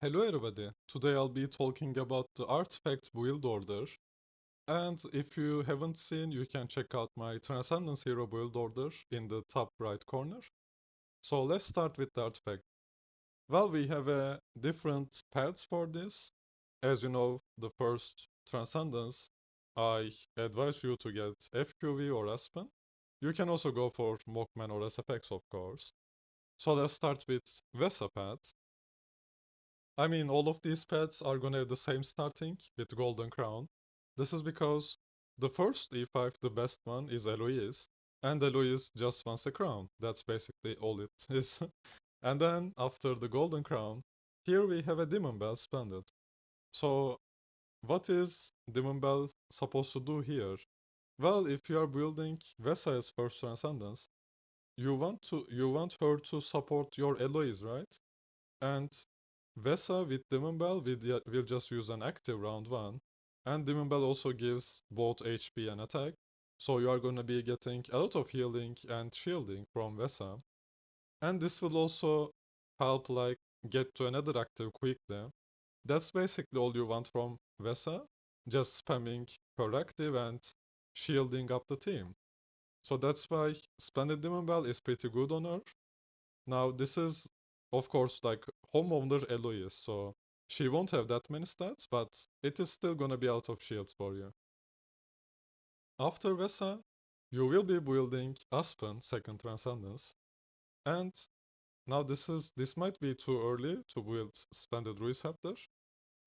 Hello everybody. Today I'll be talking about the artifact build order. And if you haven't seen, you can check out my Transcendence Hero build order in the top right corner. So let's start with the artifact. Well, we have a different paths for this. As you know, the first Transcendence, I advise you to get FQV or Aspen. You can also go for Mockman or SFX, of course. So let's start with Vesa path. I mean, all of these pets are gonna have the same starting with Golden Crown. This is because the first E5, the best one, is Eloise, and Eloise just wants a crown. That's basically all it is. And then after the Golden Crown, here we have a Demon Bell Splendid. So what is Demon Bell supposed to do here? Well, if you are building Vesa as first transcendence, you want her to support your Eloise, right? And Vesa with Demon Bell will just use an active round 1. And Demon Bell also gives both HP and attack. So you are going to be getting a lot of healing and shielding from Vesa. And this will also help like get to another active quickly. That's basically all you want from Vesa. Just spamming her active and shielding up the team. So that's why Splendid Demon Bell is pretty good on her. Now, this is, of course, like homeowner Eloise, so she won't have that many stats, but it is still gonna be out of shields for you. After Vesa, you will be building Aspen, second Transcendence, and now this might be too early to build Splendid Receptor.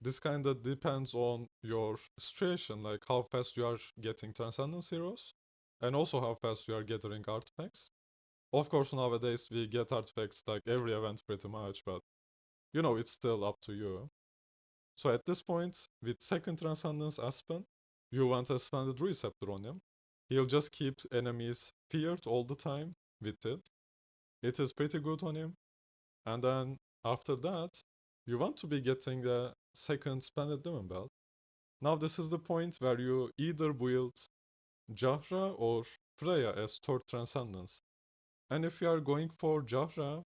This kinda depends on your situation, like how fast you are getting Transcendence heroes, and also how fast you are gathering artifacts. Of course, nowadays we get artifacts like every event pretty much, but it's still up to you. So at this point, with second Transcendence Aspen, you want a Splendid Receptor on him. He'll just keep enemies feared all the time with it. It is pretty good on him. And then after that, you want to be getting the second Splendid Demon Bell. Now this is the point where you either build Jahra or Freya as third Transcendence. And if you are going for Jahra,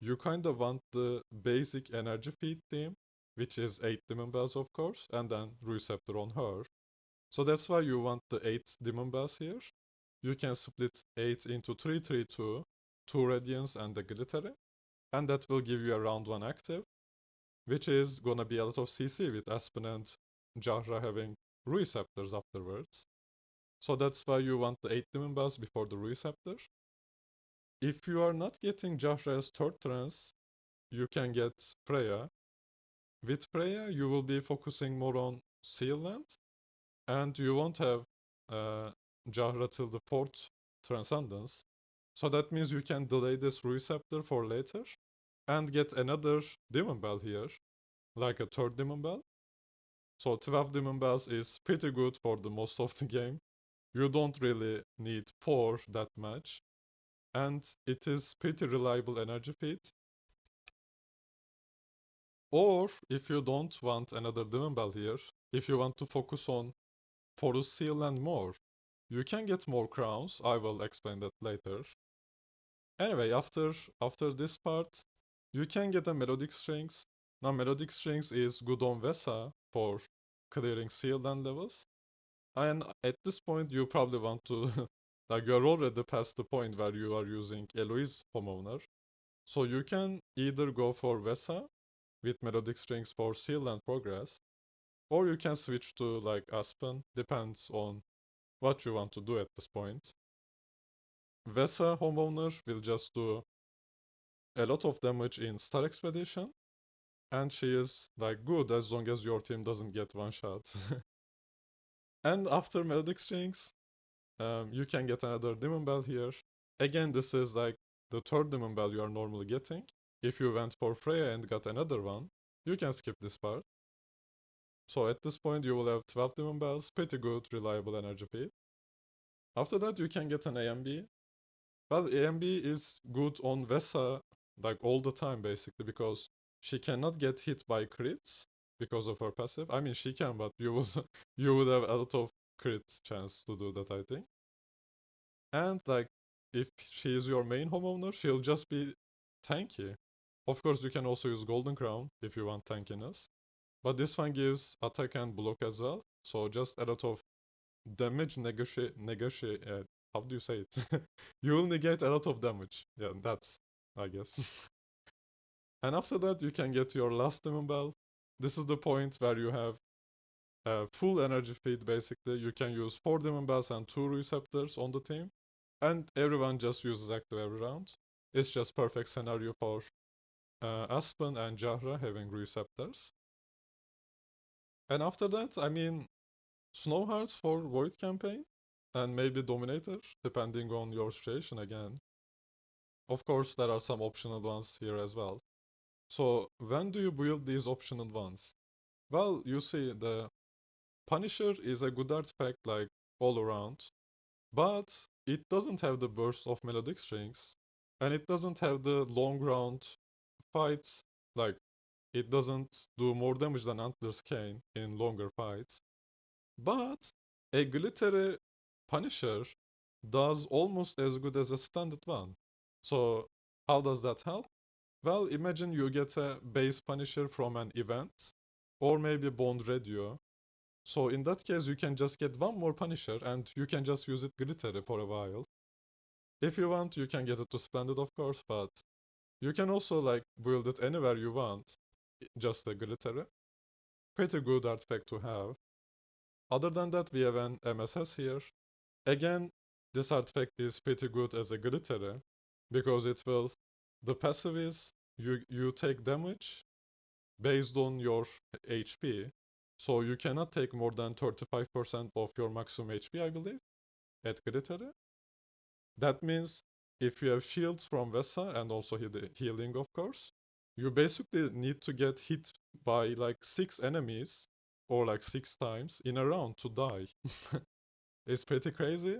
you kind of want the basic energy feed theme, which is 8 Demon Bells, of course, and then Receptor on her. So that's why you want the 8 Demon Bells here. You can split 8 into 3, 3, 2, 2 Radiance and the Glittery, and that will give you a round 1 active, which is gonna be a lot of CC with Aspen and Jahra having Receptors afterwards. So that's why you want the 8 Demon Bells before the Receptor. If you are not getting Jahra's third trance, you can get Freya. With Freya, you will be focusing more on Seal Land, and you won't have uh, Jahra till the fourth Transcendence. So that means you can delay this Receptor for later, and get another Demon Bell here, like a third Demon Bell. So 12 Demon Bells is pretty good for the most of the game. You don't really need 4 that much, and it is pretty reliable energy feed. Or if you don't want another Demon Bell here, if you want to focus on Forest Seal and more, you can get more crowns. I will explain that later. Anyway, after this part, you can get a Melodic Strings. Now Melodic Strings is good on Vesa for clearing Seal and levels. And at this point, you probably want to like you're already past the point where you are using Eloise Homeowner. So you can either go for Vesa with melodic strings for seal and progress, or you can switch to like Aspen, depends on what you want to do at this point. Vesa Homeowner will just do a lot of damage in Star Expedition, and she is like good as long as your team doesn't get one shot. And after melodic strings, you can get another Demon Bell here. Again, this is like the third Demon Bell you are normally getting. If you went for Freya and got another one, you can skip this part. So at this point you will have 12 Demon Bells, pretty good, reliable energy feed. After that you can get an AMB. Well, AMB is good on Vesa like all the time basically because she cannot get hit by crits because of her passive. I mean she can, but you would you would have a lot of crit chance to do that, I think. And like if she is your main homeowner, she'll just be tanky. Of course, you can also use Golden Crown if you want tankiness. But this one gives attack and block as well. So just a lot of damage negotiate. How do you say it? You will negate a lot of damage. Yeah, that's, I guess. And after that, you can get your last Demon Bell. This is the point where you have full energy feed basically. You can use 4 Demon Bells and 2 Receptors on the team. And everyone just uses active every round. It's just perfect scenario for Aspen and Jahra having Receptors. And after that, I mean, Snow Hearts for Void campaign and maybe Dominator, depending on your situation again. Of course, there are some optional ones here as well. So when do you build these optional ones? Well, you see, the Punisher is a good artifact like all around, but it doesn't have the burst of melodic strings, and it doesn't have the long round fights, like it doesn't do more damage than Antler's Cane in longer fights. But a glittery Punisher does almost as good as a Splendid one. So how does that help? Well, imagine you get a base Punisher from an event, or maybe Bond Radio. So in that case, you can just get one more Punisher, and you can just use it glittery for a while. If you want, you can get it to Splendid, of course, but you can also like build it anywhere you want, just a glittery. Pretty good artifact to have. Other than that, we have an MSS here. Again, this artifact is pretty good as a glittery because it will. The passive is you take damage based on your HP. So you cannot take more than 35% of your maximum HP, I believe, at glittery. That means if you have shields from Vesa and also healing, of course, you basically need to get hit by like 6 enemies or like 6 times in a round to die. It's pretty crazy.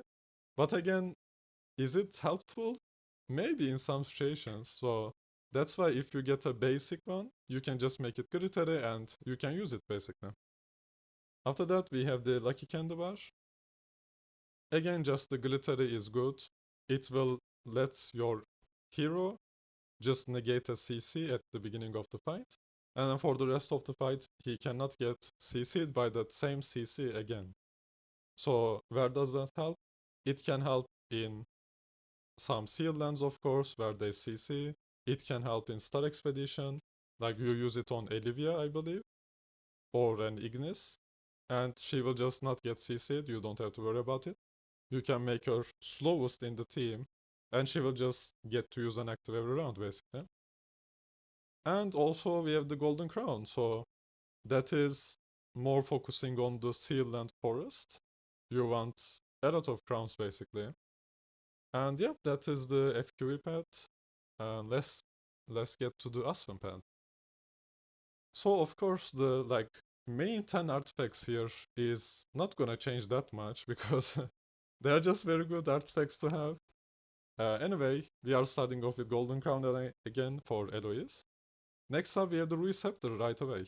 But again, is it helpful? Maybe in some situations. So that's why if you get a basic one, you can just make it glittery and you can use it basically. After that, we have the Lucky Candy Bar. Again, just the glittery is good. It will let your hero just negate a CC at the beginning of the fight. And then for the rest of the fight, he cannot get CC'd by that same CC again. So where does that help? It can help in some sealed lands, of course, where they CC. It can help in Star Expedition, like you use it on Olivia, I believe, or an Ignis, and she will just not get CC'd. You don't have to worry about it. You can make her slowest in the team, and she will just get to use an active every round, basically. And also we have the Golden Crown, so that is more focusing on the seal and forest. You want a lot of crowns, basically. And yeah, that is the FQV path. Let's get to the Aspen path. So of course the like main 10 artifacts here is not gonna change that much because they are just very good artifacts to have. Anyway, we are starting off with Golden Crown again for Eloise. Next up, we have the Receptor right away.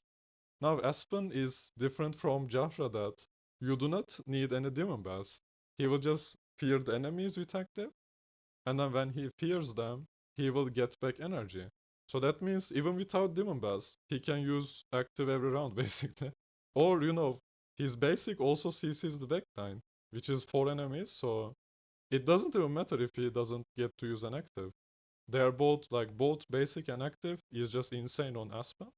Now, Aspen is different from Jahra that you do not need any Demon Bells. He will just fear the enemies with active, and then when he fears them, he will get back energy. So that means even without Demon Bells, he can use active every round, basically. Or, his basic also CCs the backline, which is 4 enemies, so it doesn't even matter if he doesn't get to use an active. They are both basic and active is just insane on Aspen.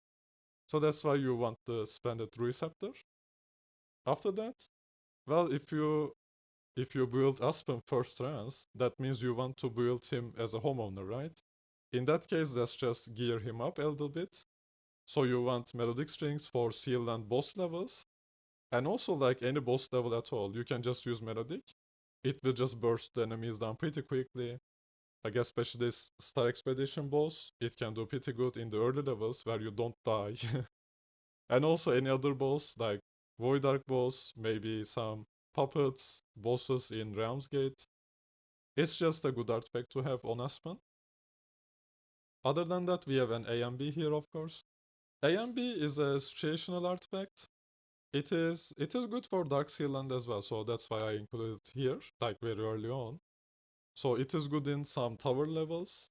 So that's why you want the Splendid Receptor. After that, well, if you build Aspen first trans, that means you want to build him as a homeowner, right? In that case, let's just gear him up a little bit. So you want melodic strings for seal and boss levels, and also like any boss level at all, you can just use melodic. It will just burst the enemies down pretty quickly. Like especially this Star Expedition boss, it can do pretty good in the early levels where you don't die. And also any other boss like Void Ark boss, maybe some puppets, bosses in Realmsgate. It's just a good artifact to have on Aspen. Other than that, we have an AMB here, of course. AMB is a situational artifact. It is good for Dark Sealand as well, so that's why I included it here, like very early on. So it is good in some tower levels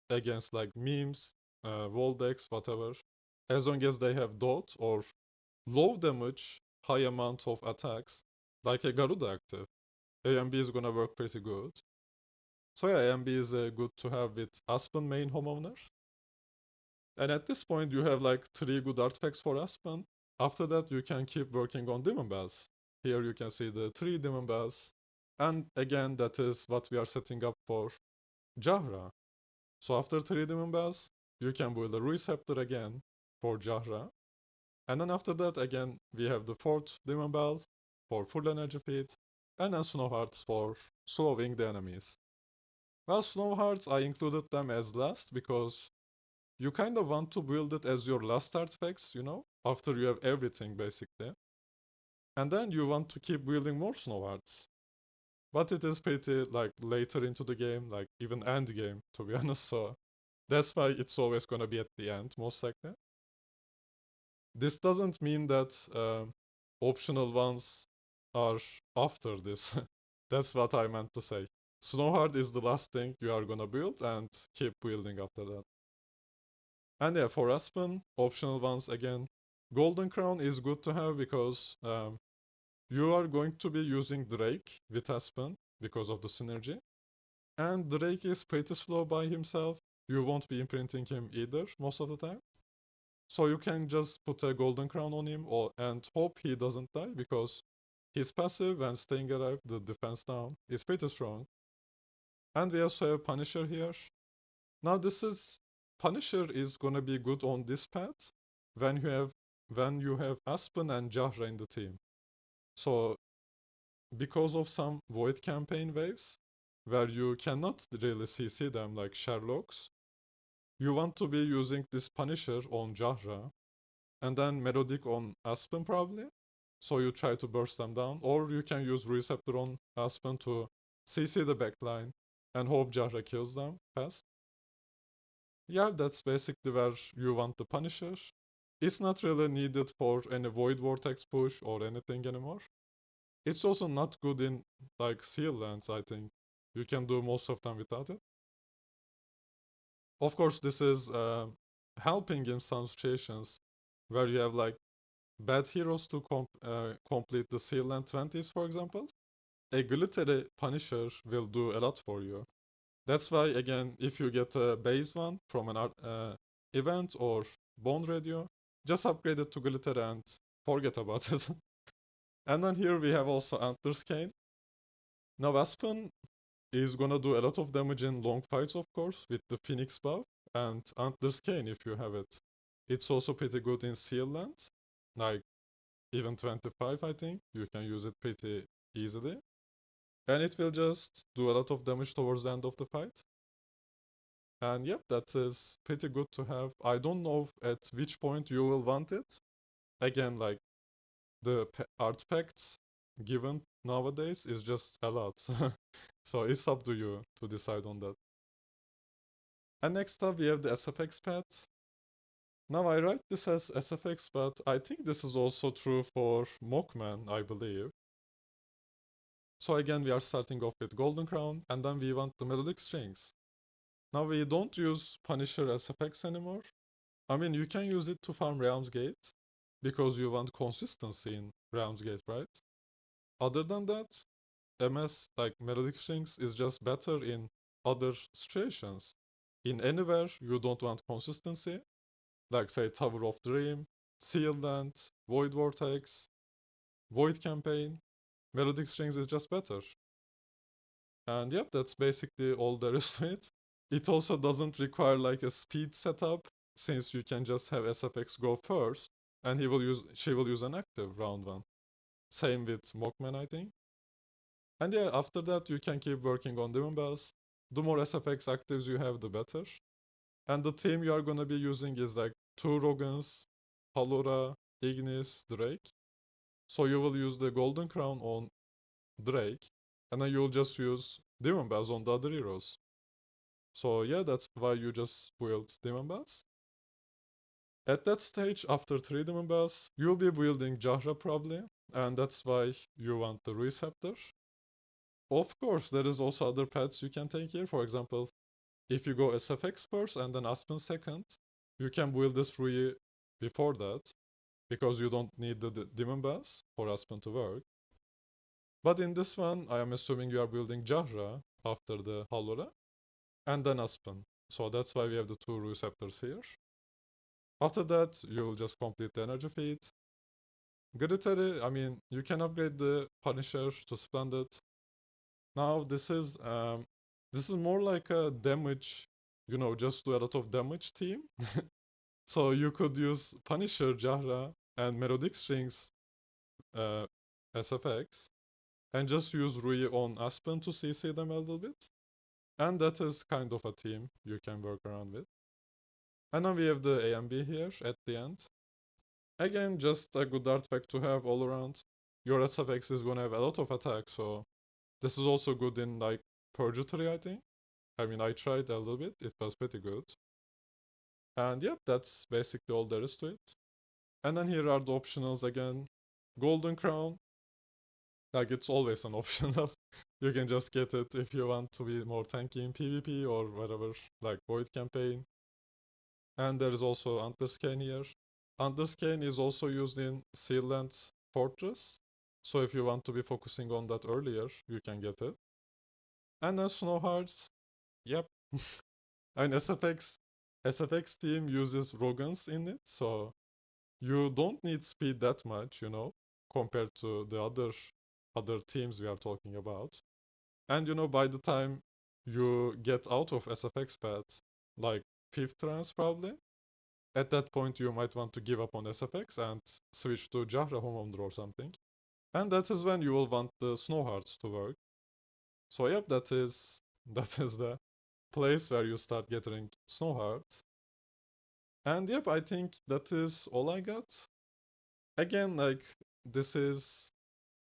against like memes, wall decks, whatever. As long as they have dot or low damage, high amount of attacks, like a Garuda active, AMB is gonna work pretty good. So yeah, AMB is good to have with Aspen main homeowner. And at this point, you have like 3 good artifacts for Aspen. After that, you can keep working on Demon Bells. Here you can see the 3 Demon Bells. And again, that is what we are setting up for Jahra. So after 3 Demon Bells, you can build a Receptor again for Jahra. And then after that, again, we have the 4th Demon Bell for full energy feed. And then Snow Hearts for slowing the enemies. Well, Snow Hearts, I included them as last because you kind of want to build it as your last artifacts, after you have everything basically. And then you want to keep building more Snow Hearts. But it is pretty like later into the game, like even end game, to be honest. So that's why it's always gonna be at the end, most likely. This doesn't mean that optional ones are after this. That's what I meant to say. Snowheart is the last thing you are gonna build and keep building after that. And yeah, for Aspen, optional ones again. Golden Crown is good to have because you are going to be using Drake with Aspen because of the synergy. And Drake is pretty slow by himself. You won't be imprinting him either most of the time. So you can just put a Golden Crown on him and hope he doesn't die because his passive and staying alive, the defense down, is pretty strong. And we also have Punisher here. Now Punisher is gonna be good on this path when you have Aspen and Jahra in the team. So because of some Void campaign waves where you cannot really CC them like Sherlocks, you want to be using this Punisher on Jahra and then Melodic on Aspen probably. So you try to burst them down, or you can use Receptor on Aspen to CC the backline and hope Jahra kills them fast. Yeah, that's basically where you want the Punisher. It's not really needed for any Void Vortex push or anything anymore. It's also not good in like Seal lands, I think. You can do most of them without it. Of course, this is helping in some situations where you have like bad heroes to complete the Seal land 20s, for example. A glittery Punisher will do a lot for you. That's why, again, if you get a base one from an event or Bone Radio, just upgrade it to glitter and forget about it. And then here we have also Antler's Cane. Now Aspen is gonna do a lot of damage in long fights, of course, with the Phoenix buff and Antler's Cane if you have it. It's also pretty good in Seal Land, like even 25, I think. You can use it pretty easily. And it will just do a lot of damage towards the end of the fight. And yep, that is pretty good to have. I don't know at which point you will want it. Again, like the artifacts given nowadays is just a lot. So it's up to you to decide on that. And next up we have the SFX path. Now I write this as SFX, but I think this is also true for Mockman, I believe. So again, we are starting off with Golden Crown, and then we want the Melodic Strings. Now we don't use Punisher SFX anymore. I mean, you can use it to farm Realm's Gate, because you want consistency in Realm's Gate, right? Other than that, MS, like Melodic Strings, is just better in other situations. In anywhere you don't want consistency, like say Tower of Dream, Sealed Land, Void Vortex, Void Campaign, Melodic Strings is just better. And yep, that's basically all there is to it. It also doesn't require like a speed setup, since you can just have SFX go first, and she will use an active round one. Same with Mockman, I think. And yeah, after that you can keep working on Demon Bells. The more SFX actives you have, the better. And the team you are gonna be using is like 2 Rogans, Palora, Ignis, Drake. So you will use the Golden Crown on Drake, and then you'll just use Demon Bells on the other heroes. So yeah, that's why you just build Demon Bells. At that stage, after 3 Demon Bells, you'll be building Jahra probably, and that's why you want the Receptor. Of course, there is also other paths you can take here. For example, if you go SFX first and then Aspen second, You can build this Rui before that, because you don't need the Demon Bass for Aspen to work. But in this one, I am assuming you are building Jahra after the Halora, and then Aspen. So that's why we have the two receptors here. After that, you will just complete the energy feed. Grittery, I mean, you can upgrade the Punisher to Splendid. Now this is more like a damage, just do a lot of damage team. So you could use Punisher, Jahra, and Melodic Strings uh, SFX, and just use Rui on Aspen to CC them a little bit. And that is kind of a team you can work around with. And then we have the AMB here at the end. Again, just a good artifact to have all around. Your SFX is gonna have a lot of attack, so this is also good in like Purgatory, I think. I mean, I tried a little bit, it was pretty good. And yep, that's basically all there is to it. And then here are the optionals again. Golden Crown, like it's always an optional. You can just get it if you want to be more tanky in PvP or whatever, like Void campaign. And there is also Antler's here. Antler's is also used in Sealand Fortress. So if you want to be focusing on that earlier, you can get it. And then Snow Hearts, yep. And SFX team uses Rogans in it, so you don't need speed that much, compared to the other teams we are talking about. And by the time you get out of SFX path, like 5th trance probably, at that point you might want to give up on SFX and switch to Jahra Homondra or something. And that is when you will want the Snow Hearts to work. So yep, that is the place where you start getting Snow Hearts. And yep, I think that is all I got. Again, like this is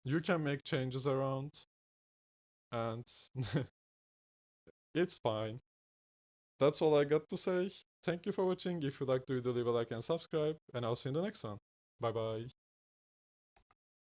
you can make changes around and it's fine. That's all I got to say. Thank you for watching. If you liked the video, leave a like and subscribe, and I'll see you in the next one. Bye bye.